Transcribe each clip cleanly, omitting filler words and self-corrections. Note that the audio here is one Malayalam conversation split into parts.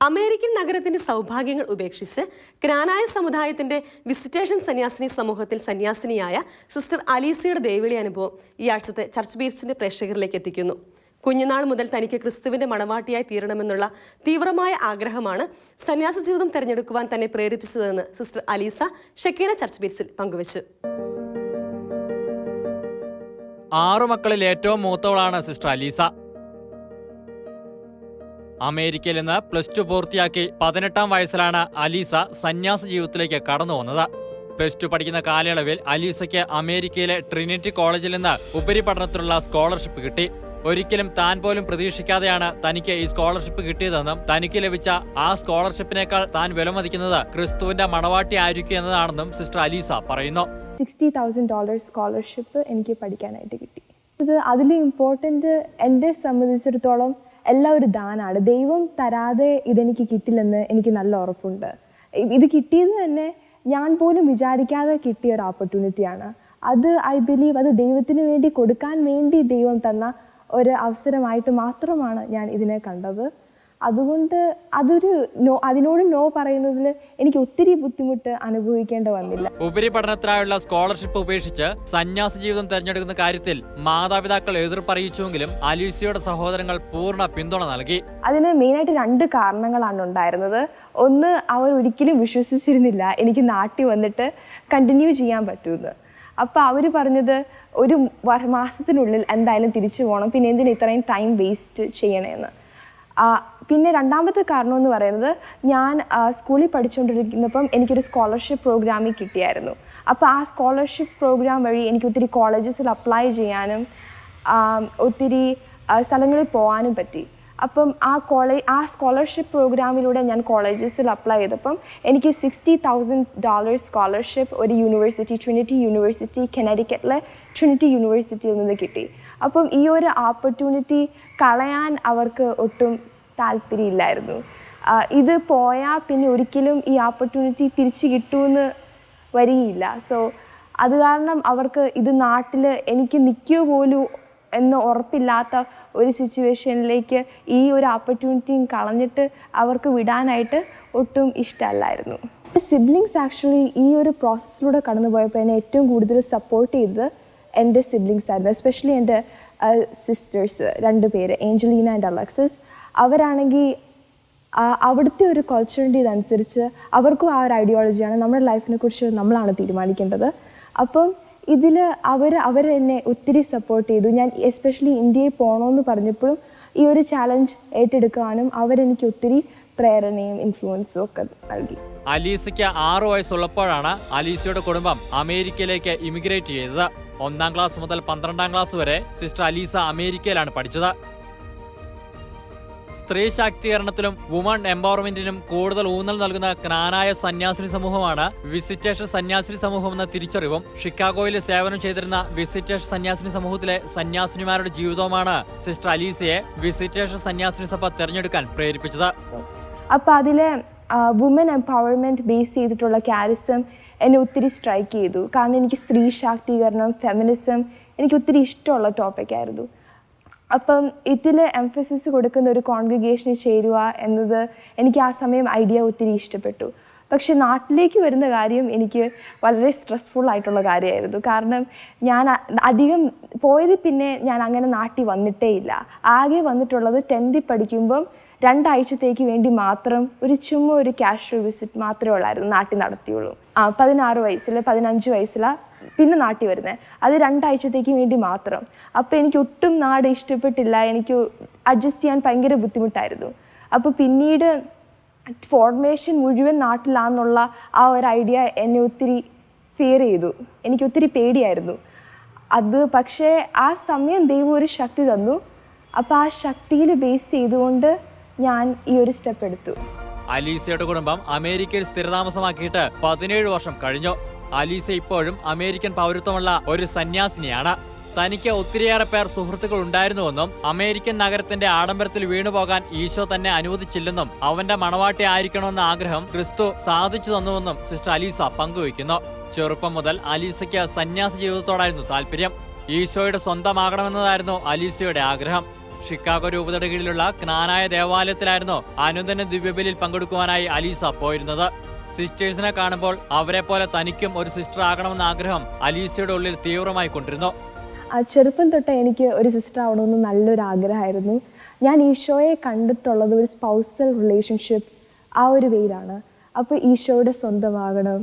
അമേരിക്കൻ നഗരത്തിന്റെ സൗഭാഗ്യങ്ങൾ ഉപേക്ഷിച്ച് ക്നാനായ സമുദായത്തിന്റെ വിസിറ്റേഷൻ സന്യാസിനി സമൂഹത്തിൽ സന്യാസിനിയായ സിസ്റ്റർ അലീസയുടെ ദൈവവിളി അനുഭവം ഈ ആഴ്ചത്തെ ചർച്ച് ബീറ്റ്സിന്റെ പ്രേക്ഷകരിലേക്ക് എത്തിക്കുന്നു. കുഞ്ഞുനാൾ മുതൽ തനിക്ക് ക്രിസ്തുവിന്റെ മണവാട്ടിയായി തീരണമെന്നുള്ള തീവ്രമായ ആഗ്രഹമാണ് സന്യാസ ജീവിതം തെരഞ്ഞെടുക്കുവാൻ തന്നെ പ്രേരിപ്പിച്ചതെന്ന് സിസ്റ്റർ അലീസ ഷെക്കീന ചർച്ച് ബീറ്റ്സിൽ പങ്കുവച്ചു. 6 മക്കളിൽ ഏറ്റവും മൂത്തവളാണ് സിസ്റ്റർ അലീസ. അമേരിക്കയിൽ നിന്ന് +2 പൂർത്തിയാക്കി 18-ാം വയസ്സിലാണ് അലീസ സന്യാസ ജീവിതത്തിലേക്ക് കടന്നു വന്നത്. +2 പഠിക്കുന്ന കാലയളവിൽ അലീസയ്ക്ക് അമേരിക്കയിലെ ട്രിനിറ്റി കോളേജിൽ നിന്ന് ഉപരിപഠനത്തിനുള്ള സ്കോളർഷിപ്പ് കിട്ടി. ഒരിക്കലും താൻ പോലും പ്രതീക്ഷിക്കാതെയാണ് തനിക്ക് ഈ സ്കോളർഷിപ്പ് കിട്ടിയതെന്നും തനിക്ക് ലഭിച്ച ആ സ്കോളർഷിപ്പിനേക്കാൾ താൻ വിലമതിക്കുന്നത് ക്രിസ്തുവിന്റെ മണവാട്ടി ആയിരിക്കും എന്നതാണെന്നും സിസ്റ്റർ അലീസ പറയുന്നു. $60,000 സ്കോളർഷിപ്പ് എനിക്ക് പഠിക്കാനായിട്ട് കിട്ടി. അതിൽ ഇമ്പോർട്ടൻ്റ് എന്നെ സംബന്ധിച്ചിടത്തോളം എല്ലാം ഒരു ദാനമാണ്. ദൈവം തരാതെ ഇതെനിക്ക് കിട്ടില്ലെന്ന് എനിക്ക് നല്ല ഉറപ്പുണ്ട്. ഇത് കിട്ടിയത് തന്നെ ഞാൻ പോലും വിചാരിക്കാതെ കിട്ടിയ ഒരു ഓപ്പർച്യൂണിറ്റിയാണ്. അത് ഐ ബിലീവ് അത് ദൈവത്തിന് വേണ്ടി കൊടുക്കാൻ വേണ്ടി ദൈവം തന്ന ഒരു അവസരമായിട്ട് മാത്രമാണ് ഞാൻ ഇതിനെ കണ്ടത്. അതുകൊണ്ട് അതിനോട് നോ പറയുന്നതിൽ എനിക്ക് ഒത്തിരി ബുദ്ധിമുട്ട് അനുഭവിക്കേണ്ടി വന്നില്ല. ഉപരിപഠനത്തിനായുള്ള സ്കോളർഷിപ്പ് ഉപേക്ഷിച്ച് സന്യാസ ജീവിതം തെരഞ്ഞെടുക്കുന്ന കാര്യത്തിൽ മാതാപിതാക്കൾ എതിർപ്പറിയിച്ചുവെങ്കിലും അലീസയുടെ സഹോദരങ്ങൾ പൂർണ്ണ പിന്തുണ നൽകി. അതിന് മെയിനായിട്ട് 2 കാരണങ്ങളാണ് ഉണ്ടായിരുന്നത്. ഒന്ന്, അവർ ഒരിക്കലും വിശ്വസിച്ചിരുന്നില്ല എനിക്ക് നാട്ടിൽ വന്നിട്ട് കണ്ടിന്യൂ ചെയ്യാൻ പറ്റുമെന്ന്. അപ്പോൾ അവർ പറഞ്ഞത് ഒരു മാസത്തിനുള്ളിൽ എന്തായാലും തിരിച്ചു പോകണം, പിന്നെ എന്തിനാ ഇത്രയും ടൈം വേസ്റ്റ് ചെയ്യണമെന്ന്. പിന്നെ രണ്ടാമത്തെ കാരണം എന്ന് പറയുന്നത്, ഞാൻ സ്കൂളിൽ പഠിച്ചുകൊണ്ടിരിക്കുന്നപ്പം എനിക്കൊരു സ്കോളർഷിപ്പ് പ്രോഗ്രാമിൽ കിട്ടിയായിരുന്നു. അപ്പോൾ ആ സ്കോളർഷിപ്പ് പ്രോഗ്രാം വഴി എനിക്ക് ഒത്തിരി കോളേജസിൽ അപ്ലൈ ചെയ്യാനും ഒത്തിരി സ്ഥലങ്ങളിൽ പോകാനും പറ്റി. അപ്പം ആ സ്കോളർഷിപ്പ് പ്രോഗ്രാമിലൂടെ ഞാൻ കോളേജസിൽ അപ്ലൈ ചെയ്തപ്പം എനിക്ക് $60,000 സ്കോളർഷിപ്പ് ഒരു യൂണിവേഴ്സിറ്റി, ട്രിനിറ്റി യൂണിവേഴ്സിറ്റി, കനഡിക്കറ്റിലെ ട്രിനിറ്റി യൂണിവേഴ്സിറ്റിയിൽ നിന്ന് കിട്ടി. അപ്പം ഈ ഒരു ഓപ്പർച്യൂണിറ്റി കളയാൻ അവർക്ക് ഒട്ടും താല്പര്യമില്ലായിരുന്നു. ഇത് പോയാൽ പിന്നെ ഒരിക്കലും ഈ ഓപ്പർച്യൂണിറ്റി തിരിച്ച് കിട്ടുമെന്ന് വരികയില്ല. സോ അത് കാരണം അവർക്ക് ഇത് നാട്ടിൽ എനിക്ക് നിൽക്കുക പോലും എന്ന് ഉറപ്പില്ലാത്ത ഒരു സിറ്റുവേഷനിലേക്ക് ഈ ഒരു ഓപ്പർച്യൂണിറ്റിയും കളഞ്ഞിട്ട് അവർക്ക് വിടാനായിട്ട് ഒട്ടും ഇഷ്ടമല്ലായിരുന്നു. സിബ്ലിങ്സ് ആക്ച്വലി ഈ ഒരു പ്രോസസ്സിലൂടെ കടന്നു പോയപ്പോൾ എന്നെ ഏറ്റവും കൂടുതൽ സപ്പോർട്ട് ചെയ്തത് എൻ്റെ സിബ്ലിങ്സ് ആയിരുന്നു. എസ്പെഷ്യലി എൻ്റെ സിസ്റ്റേഴ്സ് 2 പേര്, ഏഞ്ചലീന ആൻഡ് അലക്സിസ്. അവരാണെങ്കിൽ അവിടുത്തെ ഒരു കൾച്ചറിൻ്റെ ഇതനുസരിച്ച് അവർക്കും ആ ഒരു ഐഡിയോളജിയാണ് നമ്മുടെ ലൈഫിനെ കുറിച്ച് നമ്മളാണ് തീരുമാനിക്കേണ്ടത്. അപ്പം ഇതിൽ അവർ എന്നെ ഒത്തിരി സപ്പോർട്ട് ചെയ്തു. ഞാൻ എസ്പെഷ്യലി ഇന്ത്യയിൽ പോകണമെന്ന് പറഞ്ഞപ്പോഴും ഈ ഒരു ചാലഞ്ച് ഏറ്റെടുക്കാനും അവരെനിക്ക് ഒത്തിരി പ്രേരണയും ഇൻഫ്ലുവൻസും ഒക്കെ നൽകി. അലീസയ്ക്ക് 6 വയസ്സുള്ളപ്പോഴാണ് അലീസയുടെ കുടുംബം അമേരിക്കയിലേക്ക് ഇമിഗ്രേറ്റ് ചെയ്തത്. 1-ാം ക്ലാസ് മുതൽ 12-ാം ക്ലാസ് വരെ സിസ്റ്റർ അലീസ അമേരിക്കയിലാണ് പഠിച്ചത്. സ്ത്രീ ശാക്തീകരണത്തിലും വുമൺ എംപവർമെന്റിനും കൂടുതൽ ഊന്നൽ നൽകുന്ന ക്നാനായ സന്യാസിനി സമൂഹമാണ് വിസിറ്റേഷൻ സന്യാസിനി സമൂഹം എന്ന തിരിച്ചറിവും ഷിക്കാഗോയിൽ സേവനം ചെയ്തിരുന്ന വിസിറ്റേഷൻ സന്യാസിനി സമൂഹത്തിലെ സന്യാസിനിമാരുടെ ജീവിതവുമാണ് സിസ്റ്റർ അലീസയെ വിസിറ്റേഷൻ സന്യാസിനി സഭ തെരഞ്ഞെടുക്കാൻ പ്രേരിപ്പിച്ചത്. അപ്പോൾ അതിലെ വുമൻ എംപവർമെന്റ് ബേസ് ചെയ്തിട്ടുള്ള കാരിസം എന്നെ ഒത്തിരി സ്ട്രൈക്ക് ചെയ്തു. കാരണം എനിക്ക് സ്ത്രീ ശാക്തീകരണം, ഫെമിനിസം എനിക്ക് ഒത്തിരി ഇഷ്ടമുള്ള ടോപ്പിക്കായിരുന്നു. അപ്പം ഇതിൽ എംഫസിസ് കൊടുക്കുന്ന ഒരു കോൺഗ്രിഗേഷനിൽ ചേരുക എന്നത് എനിക്ക് ആ സമയം ഐഡിയ ഒത്തിരി ഇഷ്ടപ്പെട്ടു. പക്ഷെ നാട്ടിലേക്ക് വരുന്ന കാര്യം എനിക്ക് വളരെ സ്ട്രെസ്ഫുൾ ആയിട്ടുള്ള കാര്യമായിരുന്നു. കാരണം ഞാൻ അധികം പോയത് പിന്നെ ഞാൻ അങ്ങനെ നാട്ടിൽ വന്നിട്ടേ ഇല്ല. ആകെ വന്നിട്ടുള്ളത് 10th പഠിക്കുമ്പം 2 ആഴ്ചത്തേക്ക് വേണ്ടി മാത്രം ചുമ്മാ ഒരു കാഷ്വൽ വിസിറ്റ് മാത്രമേ ഉള്ളായിരുന്നു നാട്ടിൽ നടത്തിയുള്ളൂ. 16 വയസ്സിൽ 15 വയസ്സിലാണ് പിന്നെ നാട്ടിൽ വരുന്നത്. അത് 2 ആഴ്ചത്തേക്ക് വേണ്ടി മാത്രം. അപ്പോൾ എനിക്ക് ഒട്ടും നാട് ഇഷ്ടപ്പെട്ടില്ല. എനിക്ക് അഡ്ജസ്റ്റ് ചെയ്യാൻ ഭയങ്കര ബുദ്ധിമുട്ടായിരുന്നു. അപ്പോൾ പിന്നീട് ഫോർമേഷൻ മുഴുവൻ നാട്ടിലാണെന്നുള്ള ആ ഒരു ഐഡിയ എന്നെ ഒത്തിരി ഫിയർ ചെയ്തു. എനിക്കൊത്തിരി പേടിയായിരുന്നു അത്. പക്ഷേ ആ സമയം ദൈവം ഒരു ശക്തി തന്നു. അപ്പോൾ ആ ശക്തിയിൽ ബേസ് ചെയ്തുകൊണ്ട് ഞാൻ ഈ ഒരു സ്റ്റെപ്പ് എടുത്തു. അലീസയുടെ കുടുംബം അമേരിക്കയിൽ സ്ഥിരതാമസമാക്കിയിട്ട് 17 വർഷം കഴിഞ്ഞു. അലീസ ഇപ്പോഴും അമേരിക്കൻ പൗരത്വമുള്ള ഒരു സന്യാസിനിയാണ്. തനിക്ക് ഒത്തിരിയേറെ പേർ സുഹൃത്തുക്കൾ ഉണ്ടായിരുന്നുവെന്നും അമേരിക്കൻ നഗരത്തിന്റെ ആഡംബരത്തിൽ വീണുപോകാൻ ഈശോ തന്നെ അനുവദിച്ചില്ലെന്നും അവന്റെ മണവാട്ടി ആയിരിക്കണമെന്ന ആഗ്രഹം ക്രിസ്തു സാധിച്ചു തന്നുവെന്നും സിസ്റ്റർ അലീസ പങ്കുവയ്ക്കുന്നു. ചെറുപ്പം മുതൽ അലീസയ്ക്ക് സന്യാസ ജീവിതത്തോടായിരുന്നു താല്പര്യം. ഈശോയുടെ സ്വന്തമാകണമെന്നതായിരുന്നു അലീസയുടെ ആഗ്രഹം. ഷിക്കാഗോ രൂപതയുടെ കീഴിലുള്ള ക്നാനായ ദേവാലയത്തിലായിരുന്നു അനുദിന ദിവ്യബലിയിൽ പങ്കെടുക്കുവാനായി അലീസ പോയിരുന്നത്. സിസ്റ്റേഴ്സിനെ കാണുമ്പോൾ അവരെ പോലെ തനിക്കും ഒരു സിസ്റ്റർ ആകണമെന്ന ആഗ്രഹം അലീസയുടെ ഉള്ളിൽ തീവ്രമായി കൊണ്ടിരുന്നു. ചെറുപ്പം തൊട്ട് എനിക്ക് ഒരു സിസ്റ്റർ ആവണമെന്ന് നല്ലൊരു ആഗ്രഹമായിരുന്നു. ഞാൻ ഈശോയെ കണ്ടിട്ടുള്ളത് ഒരു സ്പൗസൽ റിലേഷൻഷിപ്പ് ആ ഒരു വേയിലാണ്. അപ്പോൾ ഈശോയുടെ സ്വന്തമാകണം.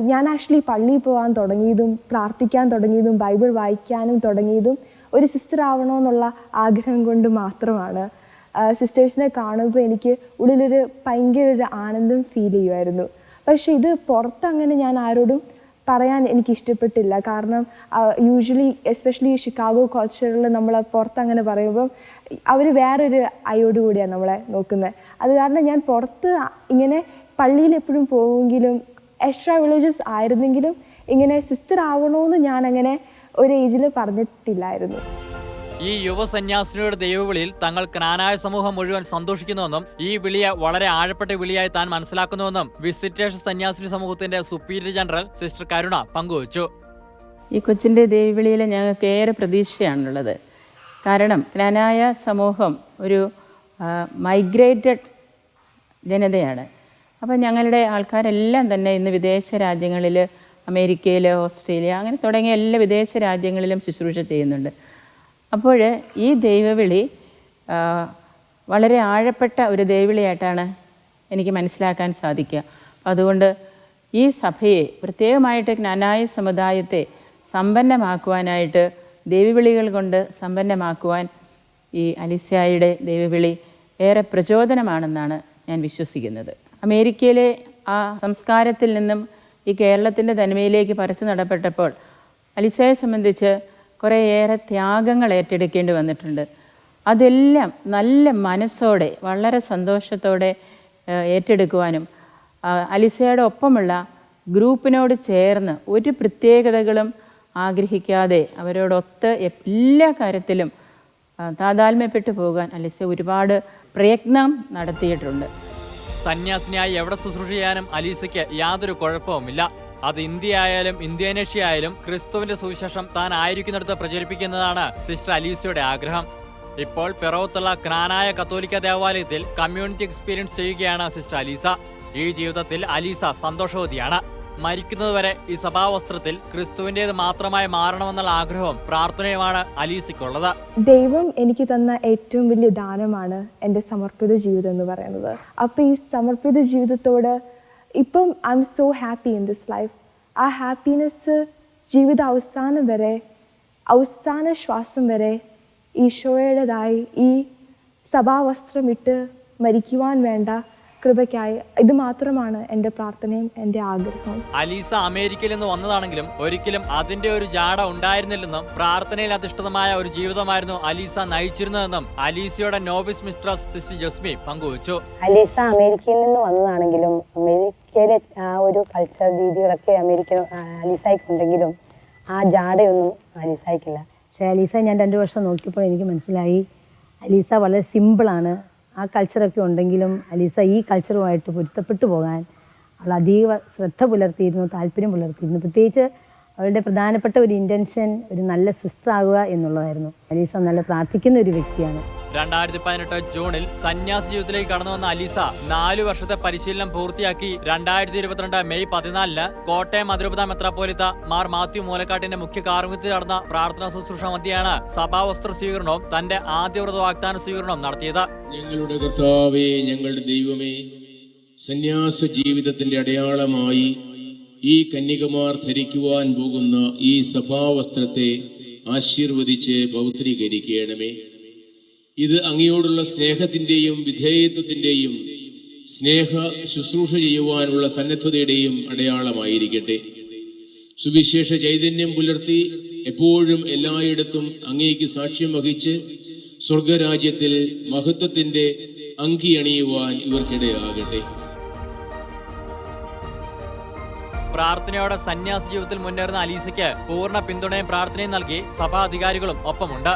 ഞാൻ ആക്ച്വലി പള്ളിയിൽ പോകാൻ തുടങ്ങിയതും പ്രാർത്ഥിക്കാൻ തുടങ്ങിയതും ബൈബിൾ വായിക്കാനും തുടങ്ങിയതും ഒരു സിസ്റ്റർ ആവണമെന്നുള്ള ആഗ്രഹം കൊണ്ട് മാത്രമാണ്. സിസ്റ്റേഴ്സിനെ കാണുമ്പോൾ എനിക്ക് ഉള്ളിലൊരു ഭയങ്കര ഒരു ആനന്ദം ഫീൽ ചെയ്യുമായിരുന്നു. പക്ഷേ ഇത് പുറത്തങ്ങനെ ഞാൻ ആരോടും പറയാൻ എനിക്ക് ഇഷ്ടപ്പെട്ടില്ല. കാരണം യൂഷ്വലി എസ്പെഷ്യലി ഷിക്കാഗോ കൾച്ചറിൽ നമ്മൾ പുറത്തങ്ങനെ പറയുമ്പം അവർ വേറൊരു ഐയോടുകൂടിയാണ് നമ്മളെ നോക്കുന്നത്. അത് കാരണം ഞാൻ പുറത്ത് ഇങ്ങനെ പള്ളിയിൽ എപ്പോഴും പോവുമെങ്കിലും എക്സ്ട്രാ റിലീജിയസ് ആയിരുന്നെങ്കിലും ഇങ്ങനെ സിസ്റ്റർ ആവണമെന്ന് ഞാൻ അങ്ങനെ ഒരു ഏജിൽ പറഞ്ഞിട്ടില്ലായിരുന്നു. ഈ യുവ സന്യാസിനിയുടെ ദൈവവിളിയിൽ തങ്ങൾ ക്നാനായ സമൂഹം മുഴുവൻ സന്തോഷിക്കുന്നുവെന്നും ഈ വിളിയെ വളരെ ആഴപ്പെട്ട വിളിയായി താൻ മനസ്സിലാക്കുന്നുവെന്നും വിസിറ്റേഷൻ സന്യാസിനി സമൂഹത്തിന്റെ സുപ്പീരിയർ ജനറൽ സിസ്റ്റർ കരുണ പങ്കുവച്ചു. ഈ കൊച്ചിൻ്റെ ദൈവവിളിയിൽ ഞങ്ങൾക്ക് ഏറെ പ്രതീക്ഷയാണുള്ളത്. കാരണം ക്നാനായ സമൂഹം ഒരു മൈഗ്രേറ്റഡ് ജനതയാണ്. അപ്പോൾ ഞങ്ങളുടെ ആൾക്കാരെല്ലാം തന്നെ ഇന്ന് വിദേശ രാജ്യങ്ങളിൽ, അമേരിക്കയിൽ, ഓസ്ട്രേലിയ അങ്ങനെ തുടങ്ങിയ എല്ലാ വിദേശ രാജ്യങ്ങളിലും ശുശ്രൂഷ ചെയ്യുന്നുണ്ട്. അപ്പോൾ ഈ ദൈവവിളി വളരെ ആഴപ്പെട്ട ഒരു ദൈവവിളിയായിട്ടാണ് എനിക്ക് മനസ്സിലാക്കാൻ സാധിക്കുക. അതുകൊണ്ട് ഈ സഭയെ പ്രത്യേകമായിട്ട് ക്നാനായ സമുദായത്തെ സമ്പന്നമാക്കുവാനായിട്ട് ദൈവവിളികൾ കൊണ്ട് സമ്പന്നമാക്കുവാൻ ഈ അലീസയുടെ ദൈവവിളി ഏറെ പ്രചോദനമാണെന്നാണ് ഞാൻ വിശ്വസിക്കുന്നത്. അമേരിക്കയിലെ ആ സംസ്കാരത്തിൽ നിന്നും ഈ കേരളത്തിൻ്റെ തനിമയിലേക്ക് പറിച്ചു നടപ്പെട്ടപ്പോൾ അലീസയെ സംബന്ധിച്ച് കുറേയേറെ ത്യാഗങ്ങൾ ഏറ്റെടുക്കേണ്ടി വന്നിട്ടുണ്ട്. അതെല്ലാം നല്ല മനസ്സോടെ വളരെ സന്തോഷത്തോടെ ഏറ്റെടുക്കുവാനും അലീസയുടെ ഒപ്പമുള്ള ഗ്രൂപ്പിനോട് ചേർന്ന് ഒരു പ്രത്യേകതകളും ആഗ്രഹിക്കാതെ അവരോടൊത്ത് എല്ലാ കാര്യത്തിലും താതാത്മ്യപ്പെട്ടു പോകാൻ അലീസ ഒരുപാട് പ്രയത്നം നടത്തിയിട്ടുണ്ട്. സന്യാസിനിയായി എവിടെ ശുശ്രൂഷ ചെയ്യാനും അലീസയ്ക്ക് യാതൊരു കുഴപ്പവുമില്ല. അത് ഇന്ത്യ ആയാലും ഇന്തോനേഷ്യ ആയാലും ക്രിസ്തുവിന്റെ സുവിശേഷം താൻ ആയിരിക്കുന്നിടത്ത് പ്രചരിപ്പിക്കുന്നതാണ് സിസ്റ്റർ അലീസയുടെ ആഗ്രഹം. ഇപ്പോൾ പിറവത്തുള്ള ക്നാനായ കത്തോലിക്ക ദേവാലയത്തിൽ കമ്മ്യൂണിറ്റി എക്സ്പീരിയൻസ് ചെയ്യുകയാണ് സിസ്റ്റർ അലീസ. ഈ ജീവിതത്തിൽ അലീസ സന്തോഷവതിയാണ്. മരിക്കുന്നതുവരെ ഈ സഭാവസ്ത്രത്തിൽ ക്രിസ്തുവിന്റേത് മാത്രമായി മാറണമെന്നുള്ള ആഗ്രഹവും പ്രാർത്ഥനയുമാണ് അലീസയ്ക്കുള്ളത്. ദൈവം എനിക്ക് തന്ന ഏറ്റവും വലിയ ദാനമാണ് എൻ്റെ സമർപ്പിത ജീവിതം എന്ന് പറയുന്നത്. അപ്പോൾ ഈ സമർപ്പിത ജീവിതത്തോട് ഇപ്പം I M so happy in this life. ആ ഹാപ്പിനെസ് ജീവിത അവസാനം വരെ, അവസാന ശ്വാസം വരെ ഈശോയുടേതായി ഈ സഭാവസ്ത്രം ഇട്ട് മരിക്കുവാൻ വേണ്ട കൃപയ്ക്കായി ഇത് മാത്രമാണ് എൻ്റെ പ്രാർത്ഥനയും എൻ്റെ ആഗ്രഹവും. അലീസ അമേരിക്കയിൽ നിന്ന് വന്നതാണെങ്കിലും ഒരിക്കലും അതിന്റെ ഒരു ജാട ഉണ്ടായിരുന്നില്ലെന്നും പ്രാർത്ഥനയിൽ അധിഷ്ഠിതമായ ഒരു ജീവിതമായിരുന്നു aleesa നയിച്ചിരുന്നതെന്നും അലീസയുടെ novice mistress sister Jesme പങ്കുവച്ചു. അലീസ അമേരിക്കയിൽ നിന്ന് വന്നതാണെങ്കിലും അമേരിക്കയിലെ ആ ഒരു കൾച്ചർ രീതികളൊക്കെ അലീസയ്ക്കുണ്ടെങ്കിലും ആ ജാടയൊന്നും അലീസയ്ക്കില്ല. പക്ഷേ അലീസ ഞാൻ 2 വർഷം നോക്കിയപ്പോൾ എനിക്ക് മനസ്സിലായി അലീസ വളരെ സിമ്പിളാണ്. ആ കൾച്ചറൊക്കെ ഉണ്ടെങ്കിലും അലീസ ഈ കൾച്ചറുമായിട്ട് പൊരുത്തപ്പെട്ടു പോകാൻ അവൾ അതീവ ശ്രദ്ധ പുലർത്തിയിരുന്നു, താല്പര്യം പുലർത്തിയിരുന്നു. പ്രത്യേകിച്ച് അവളുടെ പ്രധാനപ്പെട്ട ഒരു ഇൻറ്റൻഷൻ ഒരു നല്ല സിസ്റ്റർ ആകുക എന്നുള്ളതായിരുന്നു. അലീസ നല്ല പ്രാർത്ഥിക്കുന്ന ഒരു വ്യക്തിയാണ്. 2018 ജൂണിൽ സന്യാസ ജീവിതത്തിലേക്ക് കടന്നു വന്ന അലീസ 4 വർഷത്തെ പരിശീലനം പൂർത്തിയാക്കി 2022 മെയ് 14 കോട്ടയം അതിരൂപത മെത്രാപ്പോലീത്ത മാർ മാത്യു മൂലക്കാട്ടിന്റെ മുഖ്യ കാർമ്മികത്തിൽ നടന്ന പ്രാർത്ഥനാ ശുശ്രൂഷ മധ്യയാണ് സഭാവസ്ത്ര സ്വീകരണവും തന്റെ ആദ്യ വ്രത വാഗ്ദാന സ്വീകരണവും നടത്തിയത്. ഞങ്ങളുടെ കർത്താവേ, ഞങ്ങളുടെ ദൈവമേ, സന്യാസ ജീവിതത്തിന്റെ അടയാളമായി ഈ കന്യകമാർ ധരിക്കുവാൻ പോകുന്ന ഈ സഭാവസ്ത്രത്തെ ആശീർവദിച്ച് പൗത്രീകരിക്കണമേ. ഇത് അങ്ങയോടുള്ള സ്നേഹത്തിന്റെയും വിധേയത്വത്തിന്റെയും സ്നേഹ ശുശ്രൂഷ ചെയ്യുവാനുള്ള സന്നദ്ധതയുടെയും അടയാളമായിരിക്കട്ടെ. സുവിശേഷ ചൈതന്യം പുലർത്തി എപ്പോഴും എല്ലായിടത്തും അങ്ങേക്ക് സാക്ഷ്യം വഹിച്ച് സ്വർഗരാജ്യത്തിൽ മഹത്വത്തിന്റെ അങ്കി അണിയുവാൻ ഇവർക്കിടയാകട്ടെ. പ്രാർത്ഥനയോടെ സന്യാസ ജീവിതത്തിൽ മുന്നേറുന്ന അലീസയ്ക്ക് പൂർണ്ണ പിന്തുണയും പ്രാർത്ഥനയും നൽകി സഭാ അധികാരികളും ഒപ്പമുണ്ട്.